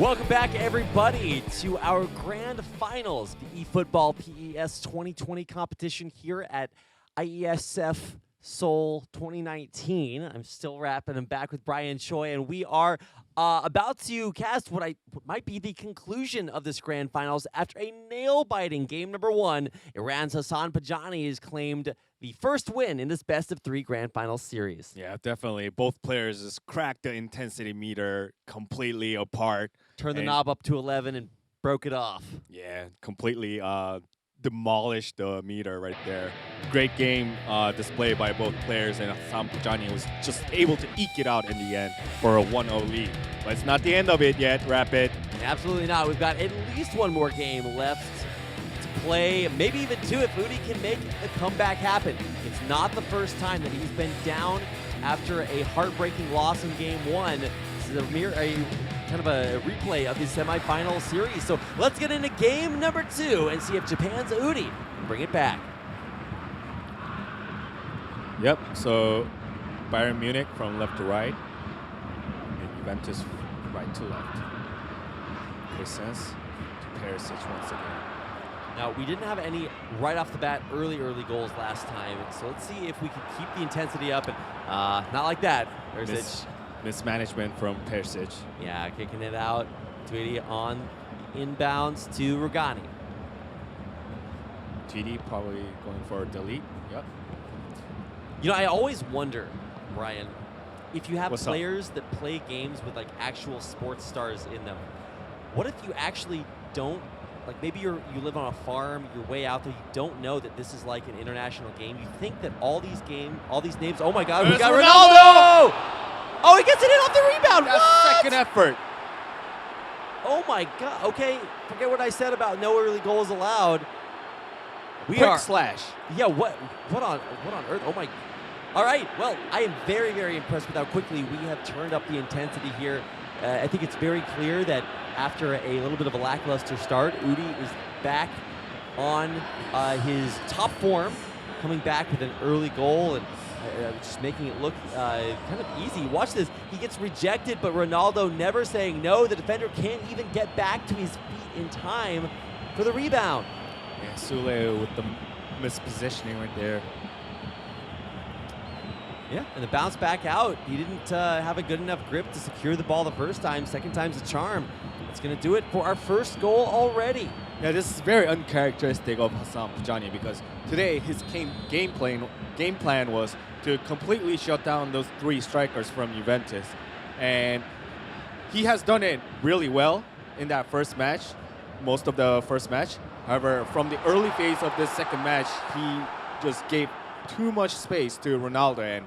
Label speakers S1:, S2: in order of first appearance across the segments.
S1: Welcome back, everybody, to our grand finals, the eFootball PES 2020 competition here at IESF Seoul 2019. I'm still rapping. I'm back with Brian Choi, and we are about to cast what might be the conclusion of this grand finals after a nail-biting game number 1. Iran's Hasan Pajani has claimed the first win in this best-of-3 grand finals series.
S2: Yeah, definitely. Both players just cracked the intensity meter completely apart.
S1: Turned the knob up to 11 and broke it off.
S2: Yeah, completely demolished the meter right there. Great game displayed by both players, and Hasan Pajani was just able to eke it out in the end for a 1-0 lead. But it's not the end of it yet, Rapid.
S1: Absolutely not. We've got at least one more game left to play, maybe even 2 if Udi can make the comeback happen. It's not the first time that he's been down after a heartbreaking loss in game 1. This is kind of a replay of his semifinal series. So let's get into game number 2 and see if Japan's Udi can bring it back.
S2: Yep, so Bayern Munich from left to right, and Juventus right to left. Presence to Perisic once again.
S1: Now, we didn't have any right off the bat early goals last time, so let's see if we can keep the intensity up. And not like that. Perisic.
S2: Mismanagement from Perisic.
S1: Yeah, kicking it out. Tweedy on inbounds to Rugani.
S2: TD probably going for a delete. Yep.
S1: You know, I always wonder, Brian, if you have
S2: What's
S1: players that play games with like actual sports stars in them, what if you actually don't, like maybe you live on a farm, you're way out there, you don't know that this is like an international game. You think that all these names, oh my God, we got Ronaldo! Oh, he gets it in off the rebound. What?
S2: Second effort.
S1: Oh my God. Okay, forget what I said about no early goals allowed.
S2: Quick slash.
S1: Yeah. What on earth? Oh my. All right. Well, I am very, very impressed with how quickly we have turned up the intensity here. I think it's very clear that after a little bit of a lackluster start, Udi is back on his top form, coming back with an early goal and just making it look kind of easy. Watch this. He gets rejected, but Ronaldo never saying no. The defender can't even get back to his feet in time for the rebound.
S2: Yeah, Sule with the mispositioning right there.
S1: Yeah, and the bounce back out. He didn't have a good enough grip to secure the ball the first time. Second time's a charm. That's going to do it for our first goal already.
S2: Yeah, this is very uncharacteristic of Hasan Pajani because today his game plan was to completely shut down those 3 strikers from Juventus. And he has done it really well in that first match, most of the first match. However, from the early phase of this second match, he just gave too much space to Ronaldo, and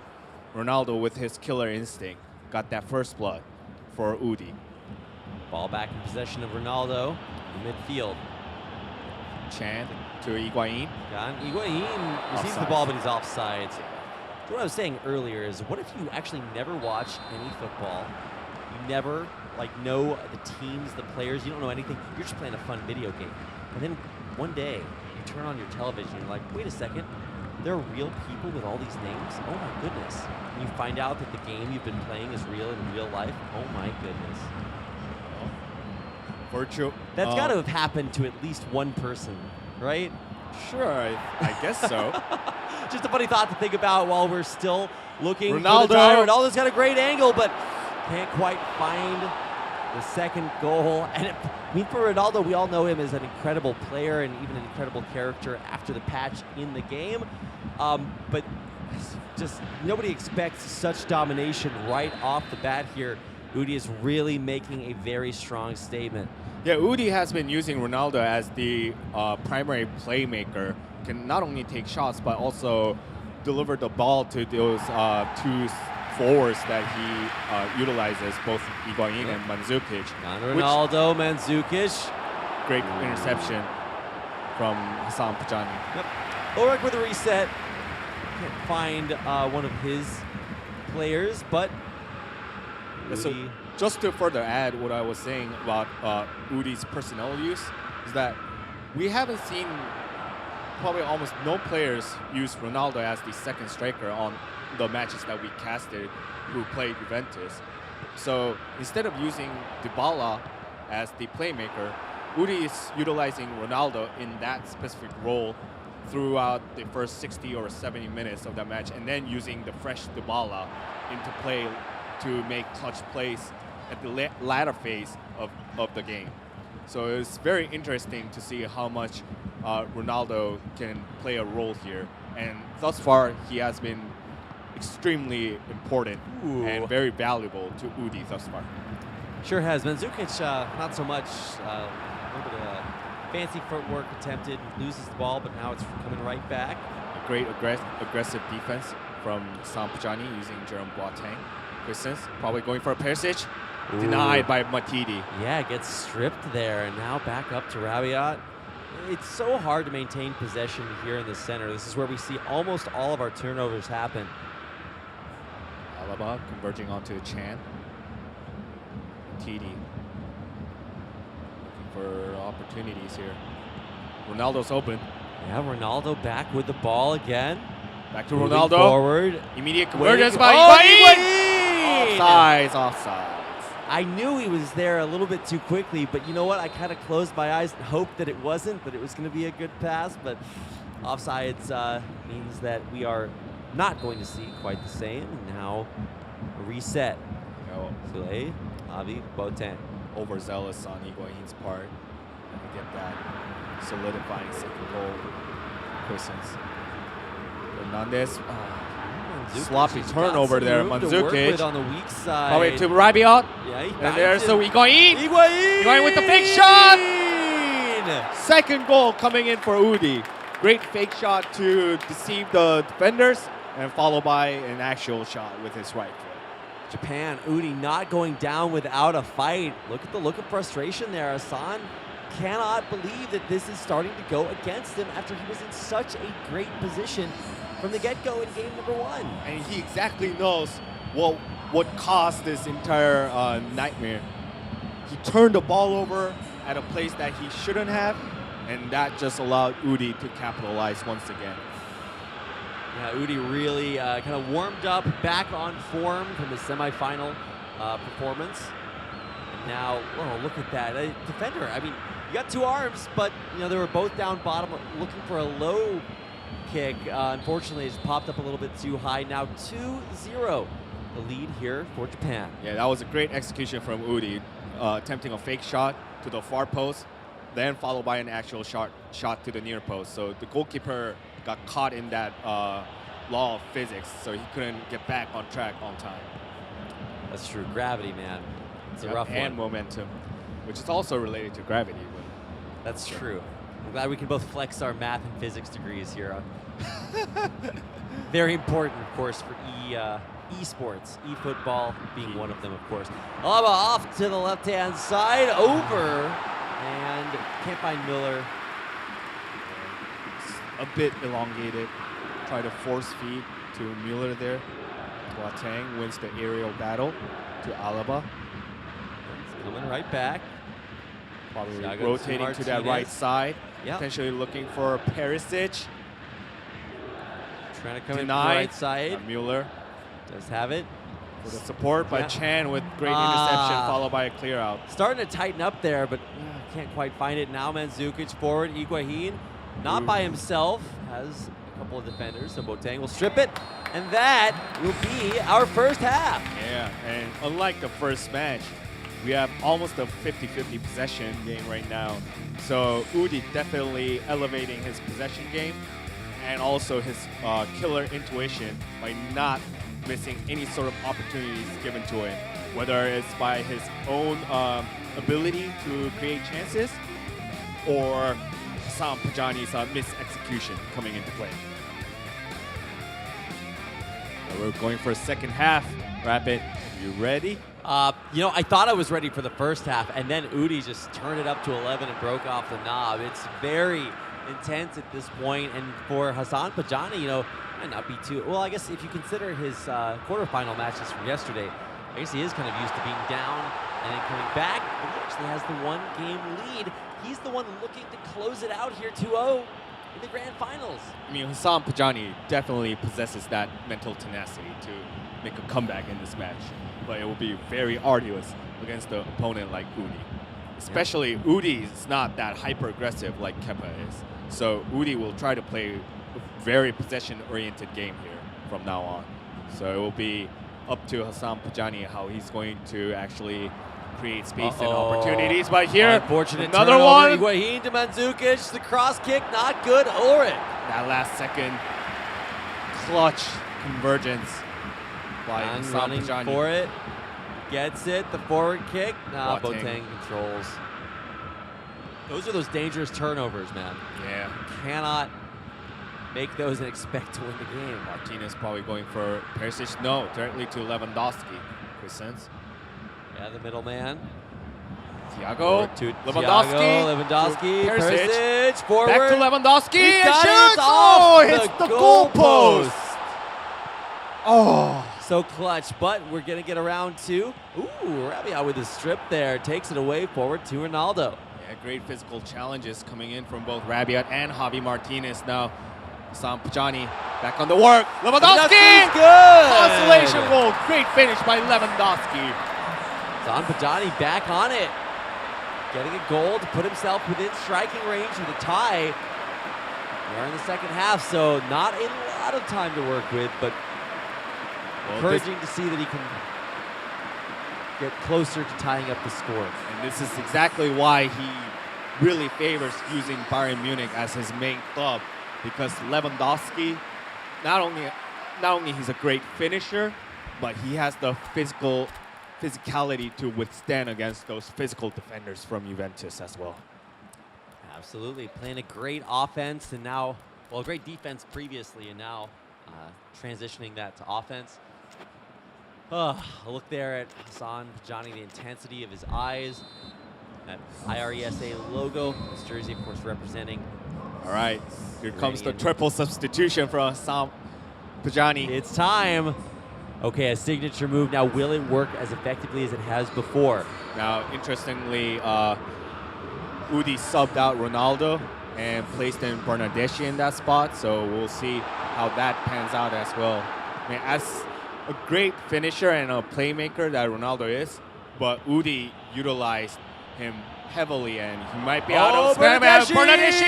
S2: Ronaldo with his killer instinct got that first blood for Udi.
S1: Ball back in possession of Ronaldo in midfield.
S2: Chan to Higuain.
S1: Higuain receives the ball, but he's offside. What I was saying earlier is, what if you actually never watch any football? You never know the teams, the players. You don't know anything. You're just playing a fun video game. And then one day, you turn on your television. You're like, wait a second. There are real people with all these names? Oh my goodness. And you find out that the game you've been playing is real in real life. Oh my goodness. That's got to have happened to at least one person, right?
S2: Sure, I guess so.
S1: Just a funny thought to think about while we're still looking
S2: Ronaldo.
S1: for the tie. Ronaldo's got a great angle, but can't quite find the second goal. And for Ronaldo, we all know him as an incredible player and even an incredible character after the patch in the game. But just nobody expects such domination right off the bat here. Udi is really making a very strong statement.
S2: Yeah, Udi has been using Ronaldo as the primary playmaker. Can not only take shots, but also deliver the ball to those 2 forwards that he utilizes, both Higuain and Mandzukic.
S1: Ronaldo, Mandzukic.
S2: Great interception from Hasan Pajani.
S1: Yep. Ulrich with a reset. Can't find one of his players, but
S2: so just to further add what I was saying about Udi's personnel use, is that we haven't seen probably almost no players use Ronaldo as the second striker on the matches that we casted who played Juventus. So instead of using Dybala as the playmaker. Udi is utilizing Ronaldo in that specific role throughout the first 60 or 70 minutes of that match, and then using the fresh Dybala into play to make clutch plays at the latter phase of the game. So it's very interesting to see how much Ronaldo can play a role here. And thus far, he has been extremely important and very valuable to Udi thus far.
S1: Sure has. Mandzukic, not so much. A little bit of fancy footwork attempted, loses the ball, but now it's coming right back.
S2: A great aggressive defense from Hasan Pajani using Jerome Boateng. Christensen probably going for a Perisic. Denied by Matidi.
S1: Yeah, gets stripped there, and now back up to Rabiot. It's so hard to maintain possession here in the center. This is where we see almost all of our turnovers happen.
S2: Alaba converging onto Chan. Matidi looking for opportunities here. Ronaldo's open.
S1: Yeah, Ronaldo back with the ball again.
S2: Back to
S1: Moving
S2: Ronaldo.
S1: Forward.
S2: Immediate convergence by Higuain! Offsides, offside.
S1: I knew he was there a little bit too quickly, but you know what? I kind of closed my eyes and hoped that it wasn't, that it was going to be a good pass. But offsides means that we are not going to see quite the same. And now a reset. Soulé, Avi, Boateng.
S2: Overzealous on Higuain's part. And we get that solidifying second goal. Christensen. Hernandez. Sloppy turnover there, Mandzukic.
S1: On the weak side.
S2: Probably to Rabiot.
S1: Yeah,
S2: and there's so Higuain.
S1: Higuain
S2: with the fake shot. Second goal coming in for Udi. Great fake shot to deceive the defenders, and followed by an actual shot with his right foot.
S1: Japan, Udi not going down without a fight. Look at the look of frustration there. Hasan cannot believe that this is starting to go against him after he was in such a great position from the get-go in game number 1.
S2: And he exactly knows what caused this entire nightmare. He turned the ball over at a place that he shouldn't have, and that just allowed Udi to capitalize once again.
S1: Yeah, Udi really kind of warmed up, back on form from his semifinal performance. And now, oh, look at that. Defender, I mean, you got two arms, but you know they were both down bottom looking for a low kick. Unfortunately, it's popped up a little bit too high. Now 2-0, the lead here for Japan.
S2: Yeah, that was a great execution from Udi, attempting a fake shot to the far post, then followed by an actual shot to the near post. So the goalkeeper got caught in that law of physics, so he couldn't get back on track on time.
S1: That's true. Gravity, man. It's a rough one.
S2: And momentum, which is also related to gravity.
S1: That's true. I'm glad we can both flex our math and physics degrees here. Very important, of course, for esports, e-football being one of them, of course. Alaba off to the left-hand side, over, and can't find Miller.
S2: A bit elongated. Try to force feed to Mueller there. Boateng wins the aerial battle to Alaba.
S1: He's coming right back.
S2: Probably rotating to that right side.
S1: Yep.
S2: Potentially looking for Perisic.
S1: Trying to come in from the right side.
S2: Mueller
S1: does have it.
S2: For the support by Chan with great interception, followed by a clear out.
S1: Starting to tighten up there, but can't quite find it. Now Mandzukic forward. Higuain not by himself. Has a couple of defenders, so Boateng will strip it. And that will be our first half.
S2: Yeah, and unlike the first match, we have almost a 50-50 possession game right now. So Udi definitely elevating his possession game and also his killer intuition by not missing any sort of opportunities given to him, whether it's by his own ability to create chances or Hasan Pajani's mis-execution coming into play. So we're going for a second half. Rapid, you ready?
S1: You know, I thought I was ready for the first half, and then Udi just turned it up to 11 and broke off the knob. It's very intense at this point, and for Hasan Pajani, you know, might not be too, well, I guess if you consider his quarterfinal matches from yesterday, I guess he is kind of used to being down and then coming back, but he actually has the one-game lead. He's the one looking to close it out here 2-0 in the grand finals.
S2: I mean, Hasan Pajani definitely possesses that mental tenacity to make a comeback in this match, but it will be very arduous against the opponent like Udi. Especially Udi is not that hyper-aggressive like Kepa is. So Udi will try to play a very possession-oriented game here from now on. So it will be up to Hasan Pajani how he's going to actually create space and opportunities. But here,
S1: unfortunate
S2: another
S1: turnover.
S2: one.
S1: Higuain to Mandzukic, the cross kick, not good. Or it.
S2: That last second clutch convergence by
S1: And
S2: Hasan
S1: running
S2: Pajani.
S1: for it. Gets it, the forward kick. Nah,
S2: Boateng.
S1: Boateng controls. Those are those dangerous turnovers, man.
S2: Yeah.
S1: Cannot make those and expect to win the game.
S2: Martinez probably going for Perisic. No, directly to Lewandowski. Chris Sense.
S1: Yeah, the middleman.
S2: Thiago.
S1: To
S2: Lewandowski.
S1: Lewandowski.
S2: Perisic.
S1: Perisic. Forward.
S2: Back to Lewandowski.
S1: He's
S2: And
S1: got it.
S2: shoots.
S1: It's off
S2: Oh,
S1: the
S2: hits the goalpost. Oh.
S1: So clutch, but we're going to get around to, Rabiot with his strip there. Takes it away forward to Ronaldo.
S2: Yeah, great physical challenges coming in from both Rabiot and Javi Martinez. Now, Hasan Pajani back on the work. Lewandowski!
S1: Good!
S2: Consolation goal. Great finish by Lewandowski.
S1: Hasan Pajani back on it. Getting a goal to put himself within striking range of the tie. We're in the second half, so not a lot of time to work with, but encouraging to see that he can get closer to tying up the score.
S2: And this is exactly why he really favors using Bayern Munich as his main club, because Lewandowski, not only he's a great finisher, but he has the physicality to withstand against those physical defenders from Juventus as well.
S1: Absolutely, playing a great offense and now, well, great defense previously and now transitioning that to offense. A look there at Hasan Pajani, the intensity of his eyes, that IRESA logo, his jersey, of course, representing.
S2: All right, here comes the triple substitution for Hasan Pajani.
S1: It's time. Okay, a signature move. Now, will it work as effectively as it has before?
S2: Now, interestingly, Udi subbed out Ronaldo and placed in Bernardeschi in that spot, so we'll see how that pans out as well. I mean, as a great finisher and a playmaker that Ronaldo is, but Udi utilized him heavily, and he might be out of
S1: Bernardeschi!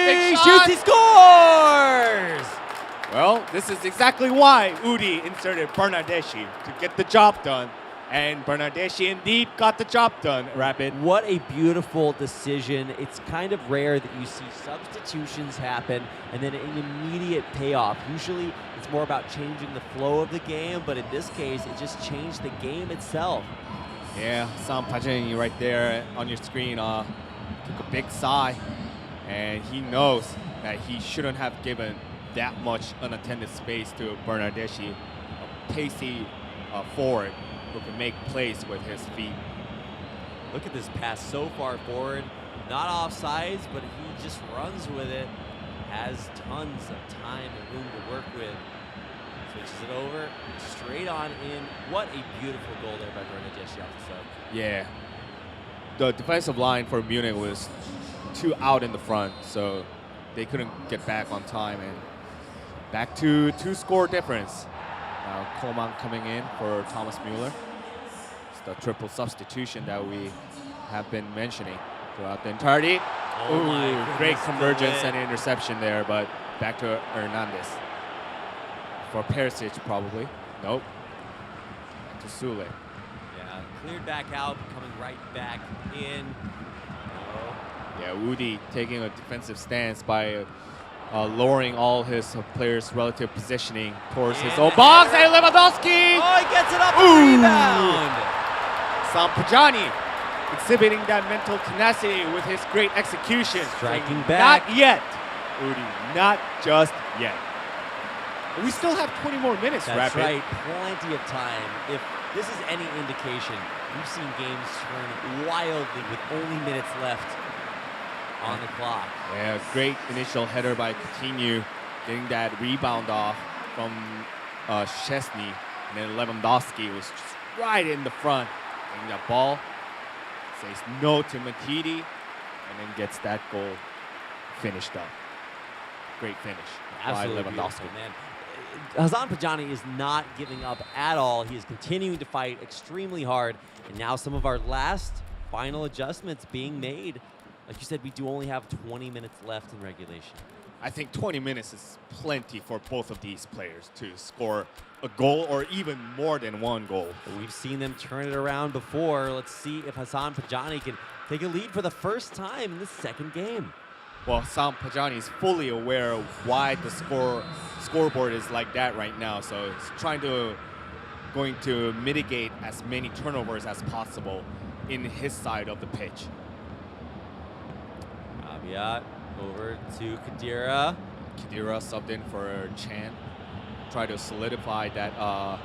S2: Big
S1: He
S2: shot.
S1: shoots, he scores!
S2: Well, this is exactly why Udi inserted Bernardeschi to get the job done, and Bernardeschi indeed got the job done, Rapid.
S1: What a beautiful decision. It's kind of rare that you see substitutions happen and then an immediate payoff. Usually it's more about changing the flow of the game, but in this case, it just changed the game itself.
S2: Yeah, Hasan Pajani right there on your screen took a big sigh, and he knows that he shouldn't have given that much unattended space to Bernardeschi, a pacey forward who can make plays with his feet.
S1: Look at this pass so far forward. Not offsides, but he just runs with it. Has tons of time and room to work with. Switches it over, straight on in. What a beautiful goal there by Bernardeschi off the sub.
S2: Yeah. The defensive line for Munich was too out in the front, so they couldn't get back on time, and back to 2-score difference. Now Coman coming in for Thomas Müller. It's the triple substitution that we have been mentioning throughout the entirety.
S1: Oh my goodness,
S2: great convergence
S1: good.
S2: and interception there, but back to Hernandez. For Perisic, probably. Nope. Back to Sule.
S1: Yeah, cleared back out, coming right back in.
S2: Yeah, Udi taking a defensive stance by lowering all his players' relative positioning towards his own box. And Lewandowski!
S1: Oh, he gets it up the rebound!
S2: Hasan Pajani exhibiting that mental tenacity with his great execution.
S1: Striking back.
S2: Not yet, Udi. Not just yet. We still have 20 more minutes,
S1: That's
S2: Rapid.
S1: right, plenty of time. If this is any indication, we've seen games turn wildly with only minutes left on the clock.
S2: Yeah, great initial header by Coutinho, getting that rebound off from Szczesny, and then Lewandowski was just right in the front, getting that ball, says no to Matidi, and then gets that goal finished up. Great finish
S1: Absolutely
S2: by Lewandowski.
S1: beautiful, man. Hasan Pajani is not giving up at all. He is continuing to fight extremely hard. And now some of our last final adjustments being made. Like you said, we do only have 20 minutes left in regulation.
S2: I think 20 minutes is plenty for both of these players to score a goal or even more than one goal.
S1: We've seen them turn it around before. Let's see if Hasan Pajani can take a lead for the first time in the second game.
S2: Well, Hasan Pajani is fully aware of why the scoreboard is like that right now, so he's going to mitigate as many turnovers as possible in his side of the pitch.
S1: Rabiot over to Khedira.
S2: Khedira subbed in for Chan. Try to solidify that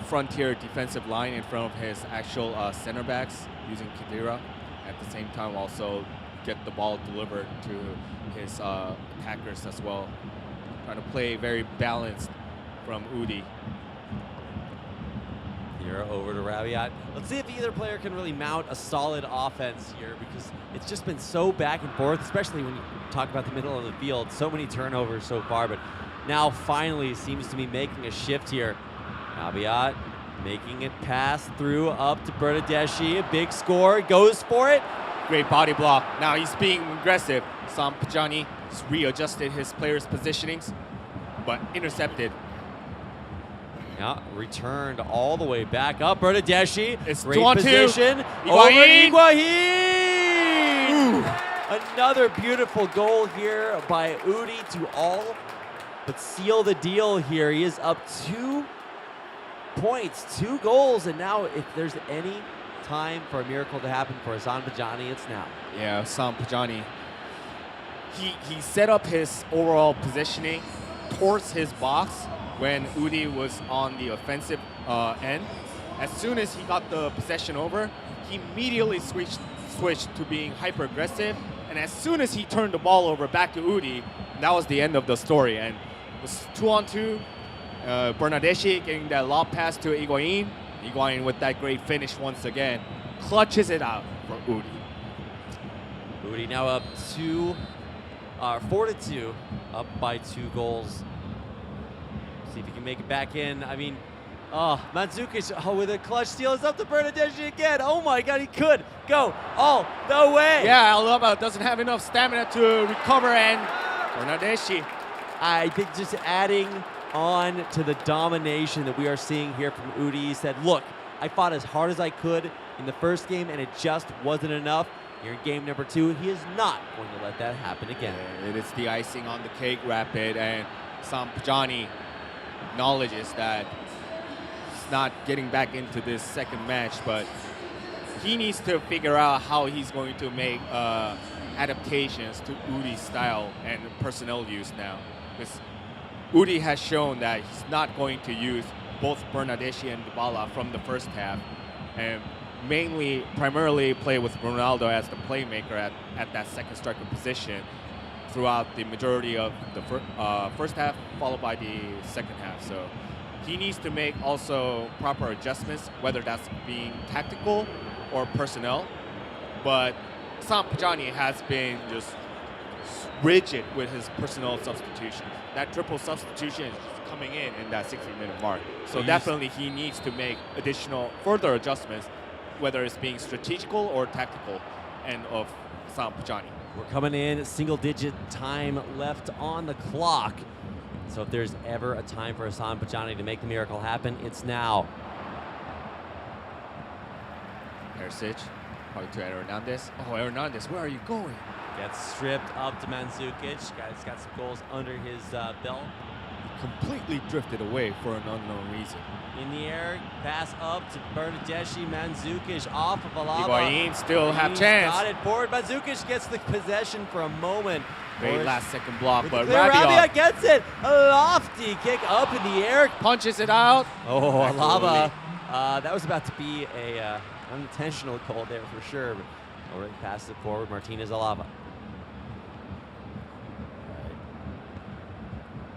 S2: frontier defensive line in front of his actual center backs using Khedira. At the same time, also get the ball delivered to his attackers as well. Trying to play very balanced from Udi.
S1: Khedira over to Rabiot. Let's see if either player can really mount a solid offense here, because it's just been so back and forth, especially when you talk about the middle of the field. So many turnovers so far, but now finally seems to be making a shift here. Rabiot making it pass through up to Bernadeschi. A big score, goes for it.
S2: Great body block. Now he's being aggressive. Hasan Pajani has readjusted his players' positionings, but intercepted.
S1: Yeah, returned all the way back up. Bernadeschi,
S2: It's
S1: great
S2: 2-on-2.
S1: position.
S2: Higuain.
S1: Over Higuain! Another beautiful goal here by Udi to all but seal the deal here. He is up 2 points, 2 goals, and now if there's any time for a miracle to happen for Hasan Pajani, it's now.
S2: Yeah, Hasan Pajani. He set up his overall positioning towards his box when Udi was on the offensive end. As soon as he got the possession over, he immediately switched to being hyper-aggressive. And as soon as he turned the ball over back to Udi, that was the end of the story. And it was 2-on-2. Bernadeschi getting that lob pass to Higuain. Higuain with that great finish once again. Clutches it out for Udi.
S1: Udi now up 4-2, up by 2 goals. See if he can make it back in. I mean, Mandzukic with a clutch steal is up to Bernadeschi again. Oh my God, he could go all the way.
S2: Yeah, Alaba doesn't have enough stamina to recover, and Bernadeschi.
S1: I think just adding on to the domination that we are seeing here from Udi. He said, look, I fought as hard as I could in the first game, and it just wasn't enough. Here in game number 2, he is not going to let that happen again.
S2: Yeah, it is the icing on the cake, Rapid, and Hasan Pajani acknowledges that he's not getting back into this second match, but he needs to figure out how he's going to make adaptations to Udi's style and personnel use now. Because Udi has shown that he's not going to use both Bernadeschi and Dybala from the first half, and primarily play with Ronaldo as the playmaker at that second striker position throughout the majority of the first half, followed by the second half. So he needs to make also proper adjustments, whether that's being tactical or personnel. But Hasan Pajani has been just rigid with his personnel substitution. That triple substitution is coming in that 60-minute mark. So definitely he needs to make further adjustments, whether it's being strategical or tactical, end of Hasan Pajani.
S1: We're coming in single-digit time left on the clock. So if there's ever a time for Hasan Pajani to make the miracle happen, it's now.
S2: Perisic, probably to Hernandez. Oh, Hernandez, where are you going?
S1: Gets stripped up to Mandzukic. Guy's got some goals under his belt.
S2: Completely drifted away for an unknown reason.
S1: In the air, pass up to Bernadeschi. Mandzukic off of Alaba.
S2: Higuain still have chance.
S1: Got it forward. Mandzukic gets the possession for a moment.
S2: Great last-second block, but
S1: Rabiot gets it. A lofty kick up in the air.
S2: Punches it out.
S1: Oh, Alaba. That was about to be a unintentional call there for sure. But already passed it forward. Martinez Alaba.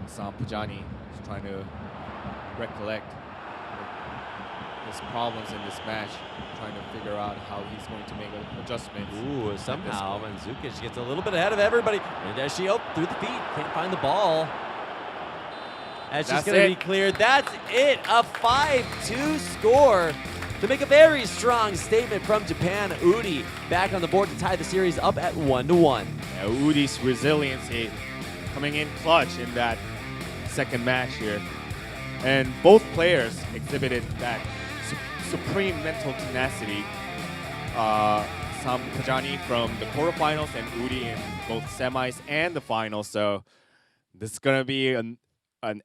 S2: Hasan Pajani is trying to recollect his problems in this match, trying to figure out how he's going to make adjustments.
S1: Ooh, somehow Mandzukic gets a little bit ahead of everybody. And as she through the feet, can't find the ball. That's just going to be cleared. That's it, a 5-2 score. to make a very strong statement from Japan. Udi back on the board to tie the series up at 1-1.
S2: Yeah, Udi's resiliency coming in clutch in that second match here. And both players exhibited that supreme mental tenacity. Some Pajani from the quarterfinals and Udi in both semis and the finals. So this is going to be an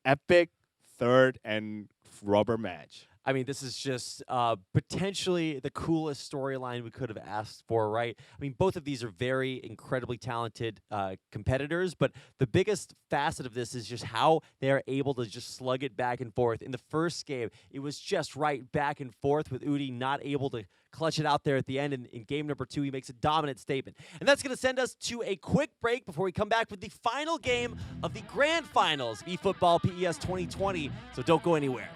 S2: epic third and rubber match.
S1: I mean, this is just potentially the coolest storyline we could have asked for, right? I mean, both of these are very incredibly talented competitors, but the biggest facet of this is just how they're able to just slug it back and forth. In the first game, it was just right back and forth with Udi not able to clutch it out there at the end. And in game number 2, he makes a dominant statement. And that's going to send us to a quick break before we come back with the final game of the grand finals, eFootball PES 2020. So don't go anywhere.